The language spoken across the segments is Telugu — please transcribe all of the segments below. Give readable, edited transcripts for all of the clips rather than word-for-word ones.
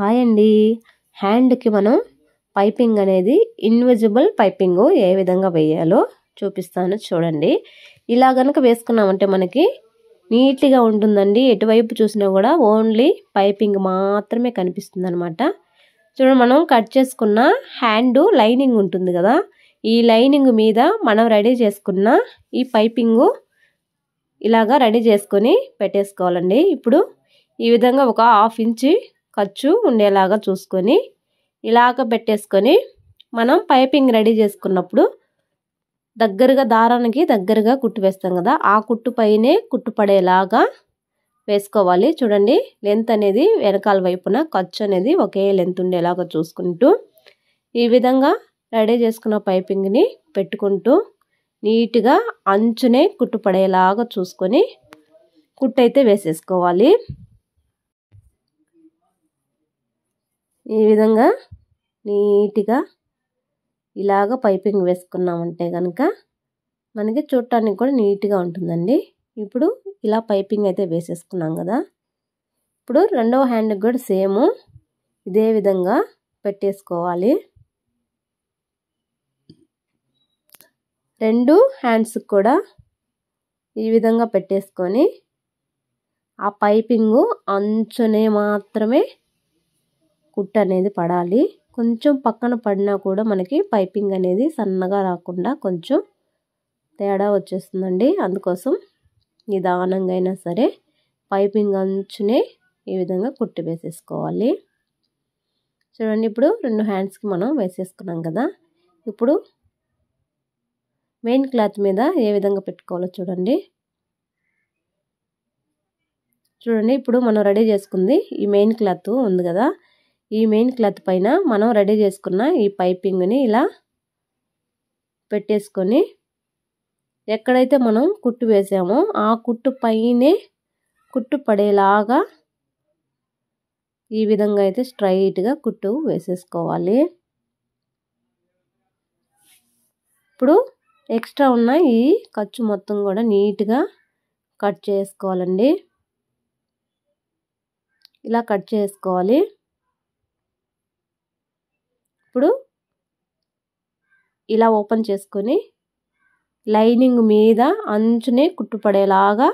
హాయ్ అండి. హ్యాండ్కి మనం పైపింగ్ అనేది ఇన్విజిబుల్ పైపింగ్ ఏ విధంగా వేయాలో చూపిస్తాను చూడండి. ఇలా గనుక వేసుకున్నామంటే మనకి నీట్గా ఉంటుందండి. ఎటువైపు చూసినా కూడా ఓన్లీ పైపింగ్ మాత్రమే కనిపిస్తుంది అనమాట. చూడండి, మనం కట్ చేసుకున్న హ్యాండ్ లైనింగ్ ఉంటుంది కదా, ఈ లైనింగ్ మీద మనం రెడీ చేసుకున్న ఈ పైపింగ్ ఇలాగా రెడీ చేసుకొని పెట్టేసుకోవాలండి. ఇప్పుడు ఈ విధంగా ఒక 1/2 ఇంచ్ ఖర్చు ఉండేలాగా చూసుకొని ఇలాగ పెట్టేసుకొని మనం పైపింగ్ రెడీ చేసుకున్నప్పుడు దగ్గరగా దారానికి దగ్గరగా కుట్టు వేస్తాం కదా, ఆ కుట్టు పైనే కుట్టు పడేలాగా వేసుకోవాలి. చూడండి, లెంత్ అనేది వెనకాల వైపున ఖర్చు అనేది ఒకే లెంత్ ఉండేలాగా చూసుకుంటూ ఈ విధంగా రెడీ చేసుకున్న పైపింగ్ని పెట్టుకుంటూ నీట్గా అంచునే కుట్టు పడేలాగా చూసుకొని కుట్టు అయితే వేసేసుకోవాలి. ఈ విధంగా నీట్గా ఇలాగ పైపింగ్ వేసుకున్నామంటే కనుక మనకి చూడటానికి కూడా నీట్గా ఉంటుందండి. ఇప్పుడు ఇలా పైపింగ్ అయితే వేసేసుకున్నాం కదా, ఇప్పుడు రెండవ హ్యాండ్కి కూడా సేమ్ ఇదే విధంగా పెట్టేసుకోవాలి. రెండు హ్యాండ్స్కి కూడా ఈ విధంగా పెట్టేసుకొని ఆ పైపింగు అంచునే మాత్రమే కుట్టు అనేది పడాలి. కొంచెం పక్కన పడినా కూడా మనకి పైపింగ్ అనేది సన్నగా రాకుండా కొంచెం తేడా వచ్చేస్తుందండి. అందుకోసం నిదానంగా అయినా సరే పైపింగ్ అంచునే ఈ విధంగా కుట్టు వేసేసుకోవాలి. చూడండి, ఇప్పుడు రెండు హ్యాండ్స్కి మనం వేసేసుకున్నాం కదా, ఇప్పుడు మెయిన్ క్లాత్ మీద ఏ విధంగా పెట్టుకోవాలో చూడండి. ఇప్పుడు మనం రెడీ చేసుకుంది ఈ మెయిన్ క్లాత్ ఉంది కదా, ఈ మెయిన్ క్లాత్ పైన మనం రెడీ చేసుకున్న ఈ పైపింగ్ని ఇలా పెట్టేసుకొని ఎక్కడైతే మనం కుట్టు వేసామో ఆ కుట్టు పైనే కుట్టు పడేలాగా ఈ విధంగా అయితే స్ట్రైట్గా కుట్టు వేసేసుకోవాలి. ఇప్పుడు ఎక్స్ట్రా ఉన్న ఈ ఖర్చు మొత్తం కూడా నీట్గా కట్ చేసుకోవాలండి. ఇలా కట్ చేసుకోవాలి. ఇప్పుడు ఇలా ఓపెన్ చేసుకొని లైనింగ్ మీద అంచునే కుట్టు పడేలాగా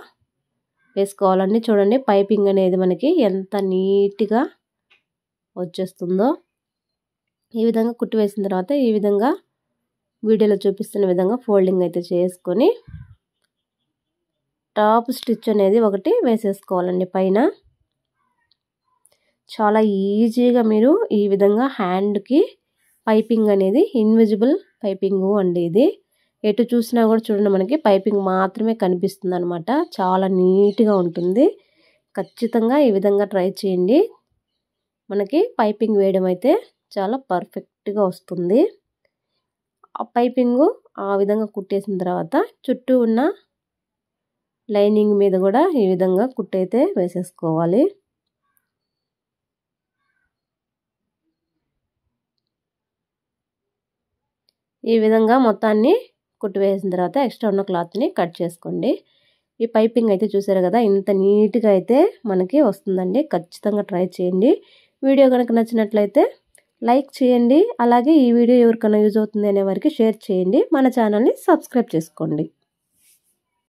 వేసుకోవాలండి. చూడండి, పైపింగ్ అనేది మనకి ఎంత నీట్గా వచ్చేస్తుందో. ఈ విధంగా కుట్టు వేసిన తర్వాత ఈ విధంగా వీడియోలో చూపిస్తున్న విధంగా ఫోల్డింగ్ అయితే చేసుకొని టాప్ స్టిచ్ అనేది ఒకటి వేసేసుకోవాలండి పైన. చాలా ఈజీగా మీరు ఈ విధంగా హ్యాండ్కి పైపింగ్ అనేది ఇన్విజిబుల్ పైపింగ్ అండి. ఇది ఎటు చూసినా కూడా చూడండి మనకి పైపింగ్ మాత్రమే కనిపిస్తుంది అనమాట. చాలా నీట్గా ఉంటుంది. ఖచ్చితంగా ఈ విధంగా ట్రై చేయండి. మనకి పైపింగ్ వేయడం అయితే చాలా పర్ఫెక్ట్గా వస్తుంది. ఆ పైపింగు ఆ విధంగా కుట్టేసిన తర్వాత చుట్టూ ఉన్న లైనింగ్ మీద కూడా ఈ విధంగా కుట్టయితే వేసేసుకోవాలి. ఈ విధంగా మొత్తాన్ని కుట్టు వేసిన తర్వాత ఎక్స్ట్రా ఉన్న క్లాత్ని కట్ చేసుకోండి. ఈ పైపింగ్ అయితే చూసారు కదా, ఇంత నీట్గా అయితే మనకి వస్తుందండి. ఖచ్చితంగా ట్రై చేయండి. వీడియో కనుక నచ్చినట్లయితే లైక్ చేయండి. అలాగే ఈ వీడియో ఎవరికైనా యూజ్ అవుతుంది అనే వారికి షేర్ చేయండి. మన ఛానల్ని సబ్స్క్రైబ్ చేసుకోండి.